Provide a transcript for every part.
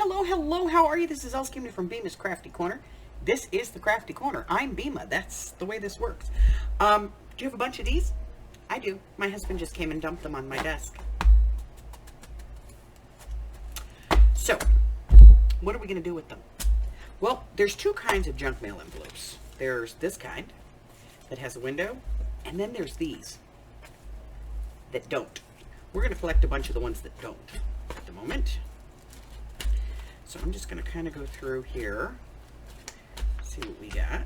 Hello, how are you? This is Els Kimney from Beema's Crafty Corner. This is the Crafty Corner. I'm Beema. That's the way this works. Do you have a bunch of these? I do. My husband just came and dumped them on my desk. So, what are we going to do with them? Well, there's two kinds of junk mail envelopes. There's this kind that has a window, and then there's these that don't. We're going to collect a bunch of the ones that don't at the moment. So I'm just going to kind of go through here, see what we got.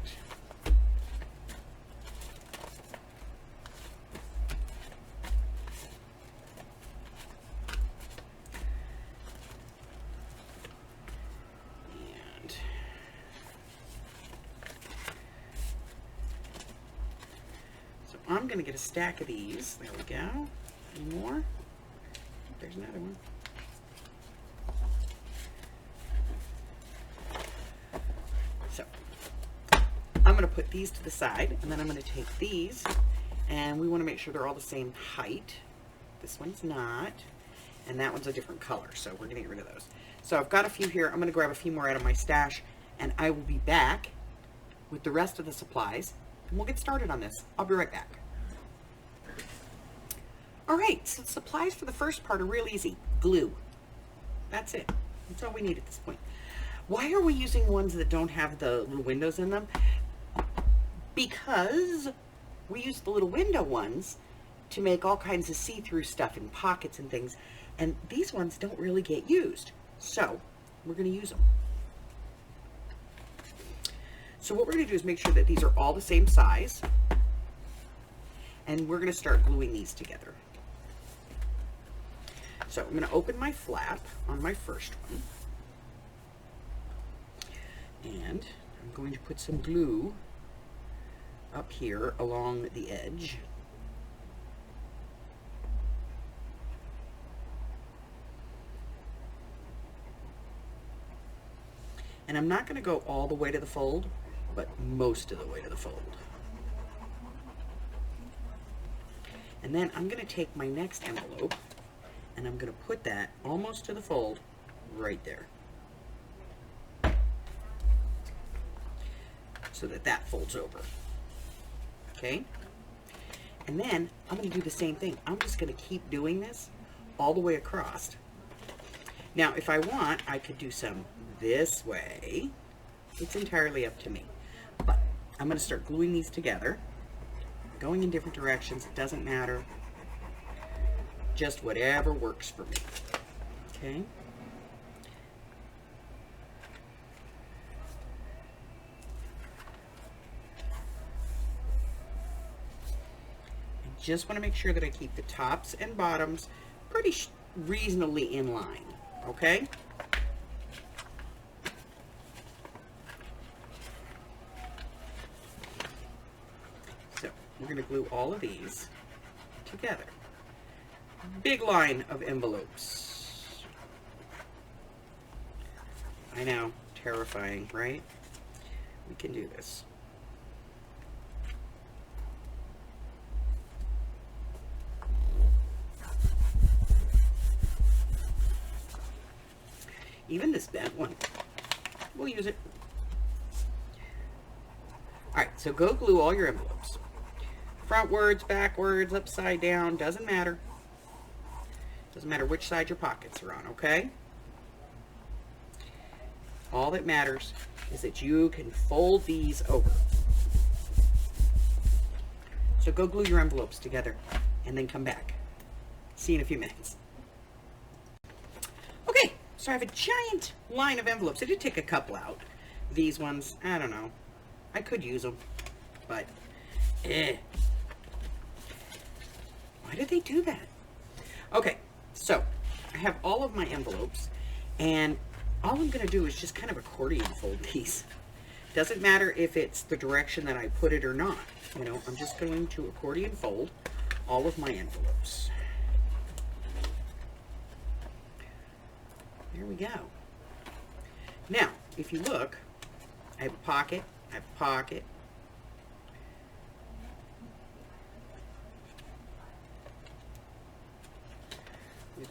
And so I'm going to get a stack of these. There we go. Any more? There's another one. So I'm going to put these to the side, and then I'm going to take these, and we want to make sure they're all the same height. This one's not, and that one's a different color, so we're going to get rid of those. So I've got a few here. I'm going to grab a few more out of my stash, and I will be back with the rest of the supplies, and we'll get started on this. I'll be right back. All right, so the supplies for the first part are real easy. Glue. That's it. That's all we need at this point. Why are we using ones that don't have the little windows in them? Because we use the little window ones to make all kinds of see-through stuff in pockets and things, and these ones don't really get used. So we're going to use them. So what we're going to do is make sure that these are all the same size, and we're going to start gluing these together. So I'm going to open my flap on my first one. And I'm going to put some glue up here along the edge. And I'm not going to go all the way to the fold, but most of the way to the fold. And then I'm going to take my next envelope, and I'm going to put that almost to the fold right there, so that that folds over. Okay? And then I'm going to do the same thing. I'm just going to keep doing this all the way across. Now, if I want, I could do some this way. It's entirely up to me. But I'm going to start gluing these together, going in different directions. It doesn't matter. Just whatever works for me. Okay? Just want to make sure that I keep the tops and bottoms pretty reasonably in line, okay? So we're going to glue all of these together. Big line of envelopes. I know, terrifying, right? We can do this. Even this bent one, we'll use it. All right, so go glue all your envelopes. Frontwards, backwards, upside down, doesn't matter. Doesn't matter which side your pockets are on, okay? All that matters is that you can fold these over. So go glue your envelopes together and then come back. See you in a few minutes. Okay. So I have a giant line of envelopes. I did take a couple out. These ones, I don't know. I could use them, but Why did they do that? Okay, so I have all of my envelopes, and all I'm going to do is just kind of accordion fold these. Doesn't matter if it's the direction that I put it or not. You know, I'm just going to accordion fold all of my envelopes. There we go. Now, if you look, I have a pocket, I have a pocket,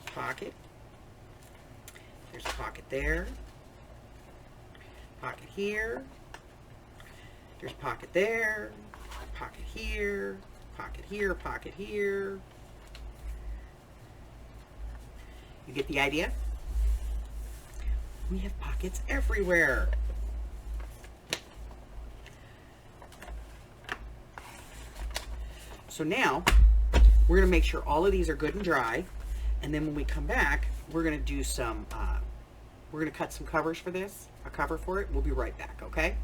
pocket, There's a pocket there, pocket here, there's pocket there, pocket here, pocket here, pocket here. You get the idea? We have pockets everywhere. So now we're going to make sure all of these are good and dry, and then when we come back, we're going to do some, we're going to cut some covers for this, a cover for it. We'll be right back, okay?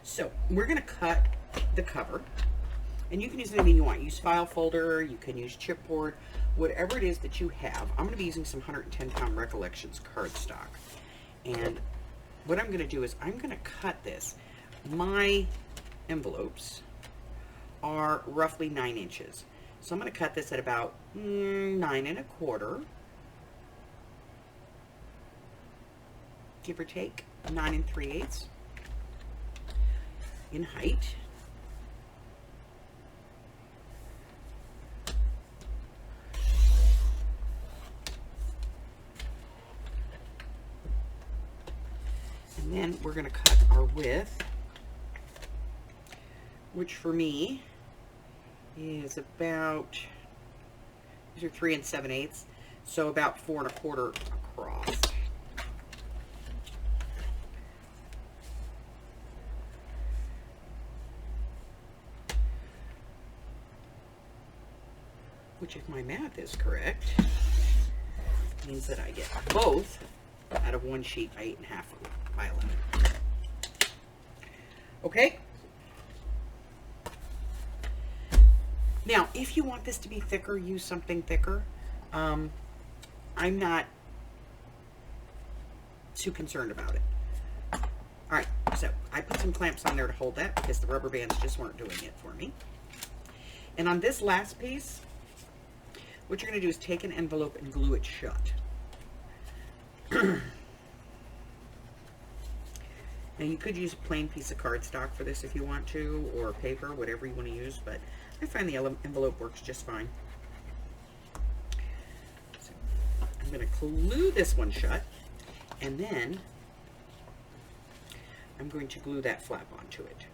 So we're going to cut the cover, and you can use anything you want. Use file folder, you can use chipboard, whatever it is that you have. I'm going to be using some 110-pound Recollections cardstock, and what I'm going to do is I'm going to cut this. My envelopes are roughly 9 inches. So I'm going to cut this at about 9 1/4, give or take, 9 3/8 in height. And then we're going to cut our width, which for me is about, these are 3 7/8, so about 4 1/4 across. Which, if my math is correct, means that I get both out of one sheet by 8 1/2 by 11. Okay? Now, if you want this to be thicker, use something thicker. I'm not too concerned about it. All right, so I put some clamps on there to hold that because the rubber bands just weren't doing it for me. And on this last piece, what you're going to do is take an envelope and glue it shut. Now, you could use a plain piece of cardstock for this if you want to, or paper, whatever you want to use, but I find the envelope works just fine. So I'm going to glue this one shut, and then I'm going to glue that flap onto it.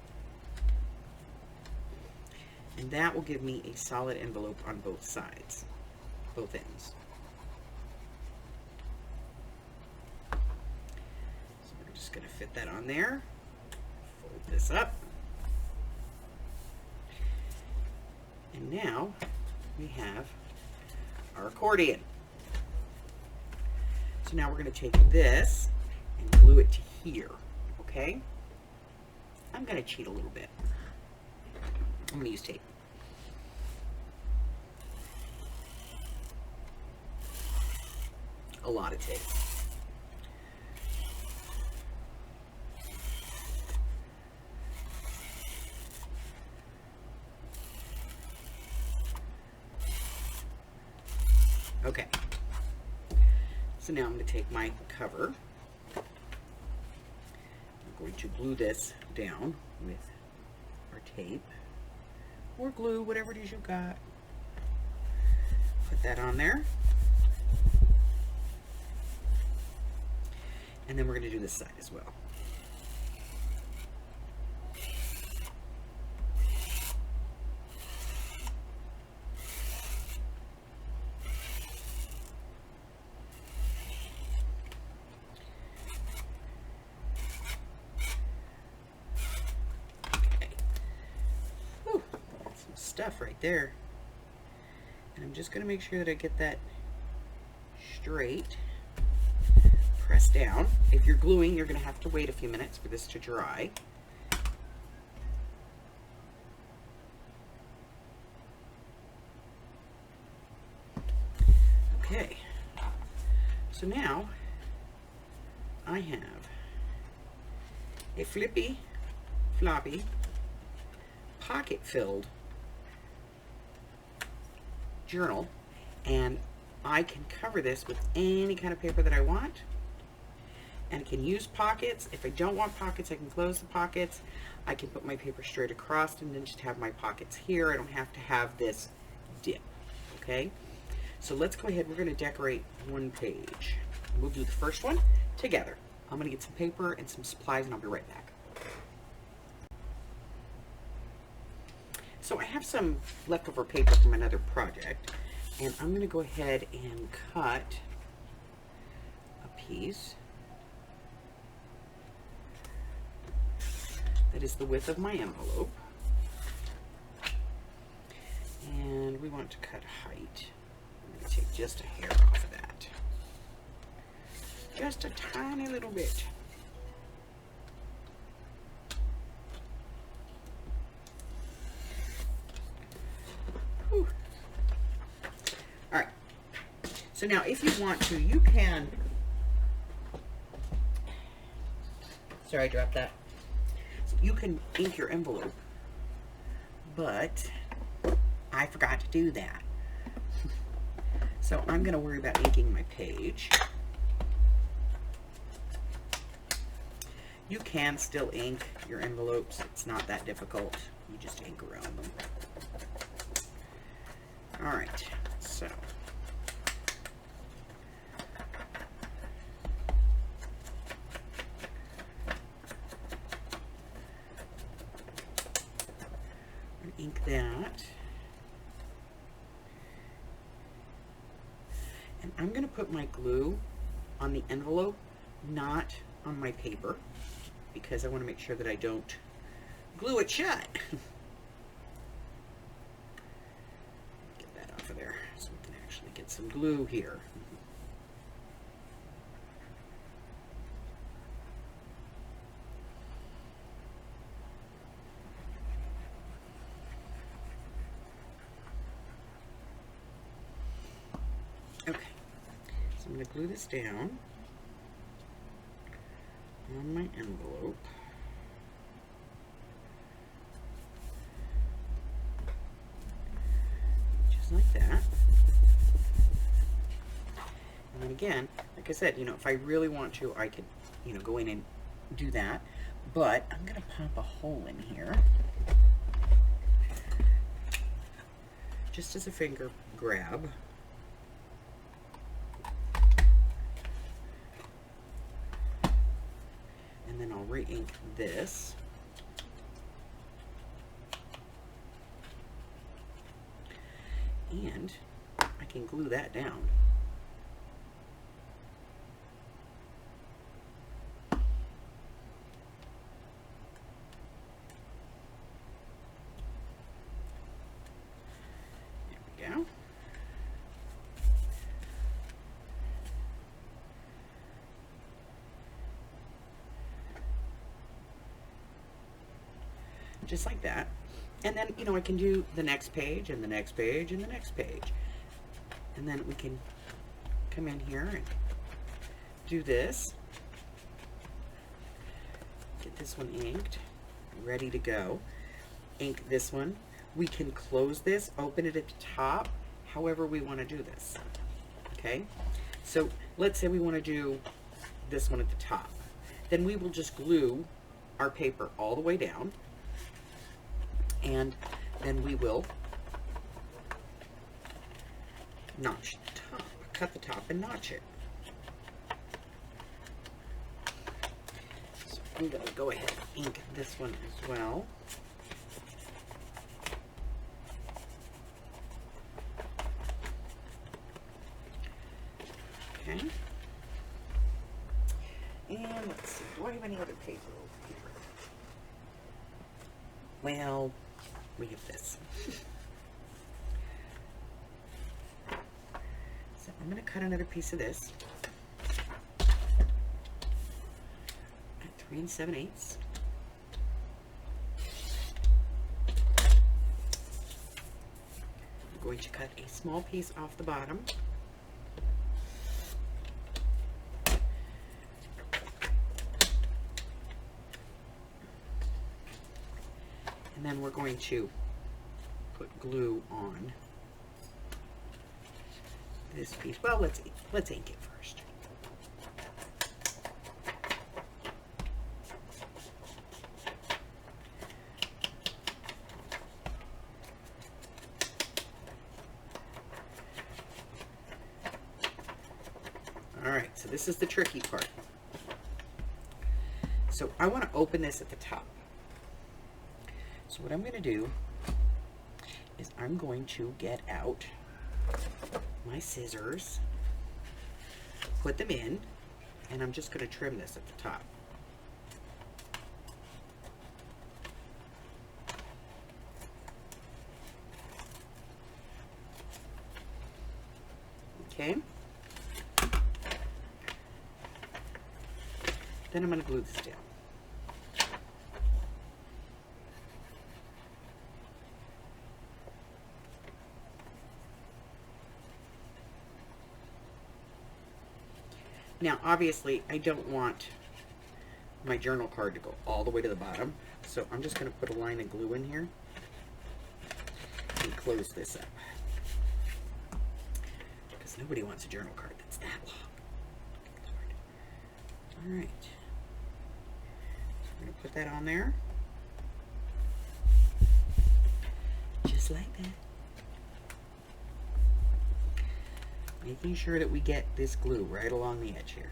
And that will give me a solid envelope on both sides, both ends. So we're just going to fit that on there, fold this up. And now we have our accordion. So now we're going to take this and glue it to here, okay? I'm going to cheat a little bit. I'm going to use tape. A lot of tape. Okay, so now I'm going to take my cover. I'm going to glue this down with our tape or glue, whatever it is you've got. Put that on there. And then we're going to do this side as well. Stuff right there, and I'm just going to make sure that I get that straight. Press down. If you're gluing, you're going to have to wait a few minutes for this to dry. Okay, so now I have a flippy floppy pocket filled journal, and I can cover this with any kind of paper that I want, and can use pockets. If I don't want pockets, I can close the pockets. I can put my paper straight across and then just have my pockets here. I don't have to have this dip, Okay, so let's go ahead. We're going to decorate one page. We'll do the first one together. I'm going to get some paper and some supplies, and I'll be right back. So I have some leftover paper from another project, and I'm going to go ahead and cut a piece that is the width of my envelope. And we want to cut height. I'm going to take just a hair off of that. Just a tiny little bit. Whew. All right. So now if you want to, you can... Sorry, I dropped that. You can ink your envelope, but I forgot to do that. So I'm going to worry about inking my page. You can still ink your envelopes. It's not that difficult. You just ink around them. All right, so ink that. And I'm going to put my glue on the envelope, not on my paper, because I want to make sure that I don't glue it shut. Get that off of there so we can actually get some glue here. Okay, so I'm going to glue this down on my envelope. Just like that. And then again, like I said, if I really want to, I could, go in and do that. But I'm going to pop a hole in here. Just as a finger grab. And then I'll re-ink this. And I can glue that down. There we go. Just like that. And then, I can do the next page and the next page and the next page. And then we can come in here and do this. Get this one inked, ready to go. Ink this one. We can close this, open it at the top, however we want to do this. Okay? So let's say we want to do this one at the top. Then we will just glue our paper all the way down. And then we will notch the top, cut the top and notch it. So I'm going to go ahead and ink this one as well. Okay. And let's see, do I have any other paper over here? Well, we have this. So I'm going to cut another piece of this at 3 7/8. I'm going to cut a small piece off the bottom. And then we're going to put glue on this piece. Well, let's ink it first. All right, so this is the tricky part. So I want to open this at the top. So what I'm going to do is I'm going to get out my scissors, put them in, and I'm just going to trim this at the top. Okay. Then I'm going to glue this down. Now, obviously, I don't want my journal card to go all the way to the bottom, so I'm just going to put a line of glue in here and close this up. Because nobody wants a journal card that's that long. All right. So I'm going to put that on there. Just like that. Making sure that we get this glue right along the edge here.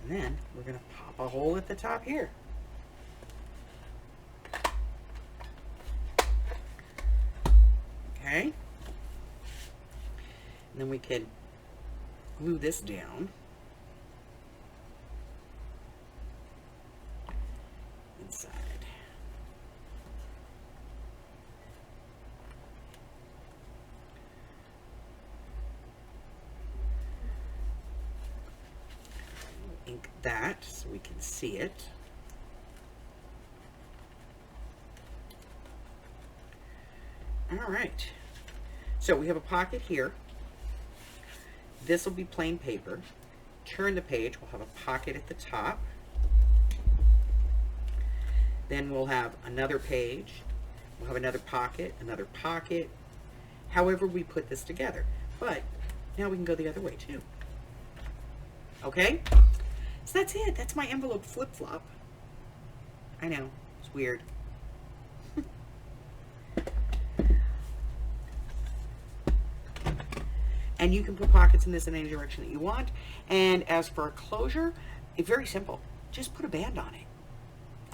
And then we're going to pop a hole at the top here. Okay. And then we can glue this down. Inside. Ink that so we can see it. All right. So we have a pocket here. This will be plain paper. Turn the page. We'll have a pocket at the top. Then we'll have another page. We'll have another pocket, however we put this together. But now we can go the other way too. Okay? So that's it. That's my envelope flip-flop. I know. It's weird. And you can put pockets in this in any direction that you want. And as for a closure, it's very simple. Just put a band on it.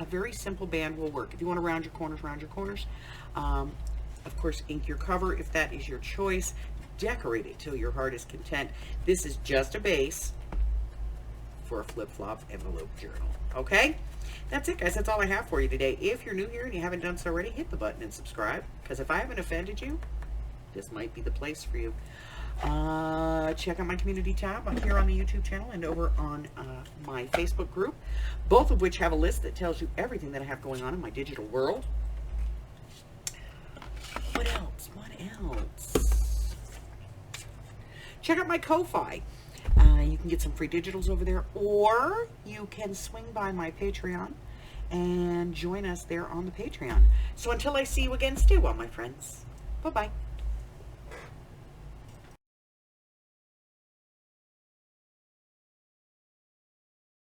A very simple band will work. If you want to round your corners, round your corners. Of course, ink your cover if that is your choice. Decorate it till your heart is content. This is just a base for a flip-flop envelope journal. Okay? That's it, guys. That's all I have for you today. If you're new here and you haven't done so already, hit the button and subscribe. Because if I haven't offended you, this might be the place for you. Check out my community tab here on the YouTube channel and over on my Facebook group, both of which have a list that tells you everything that I have going on in my digital world. What else? What else? Check out my Ko-Fi. You can get some free digitals over there, or you can swing by my Patreon and join us there on the Patreon. So until I see you again, stay well, my friends. Bye-bye.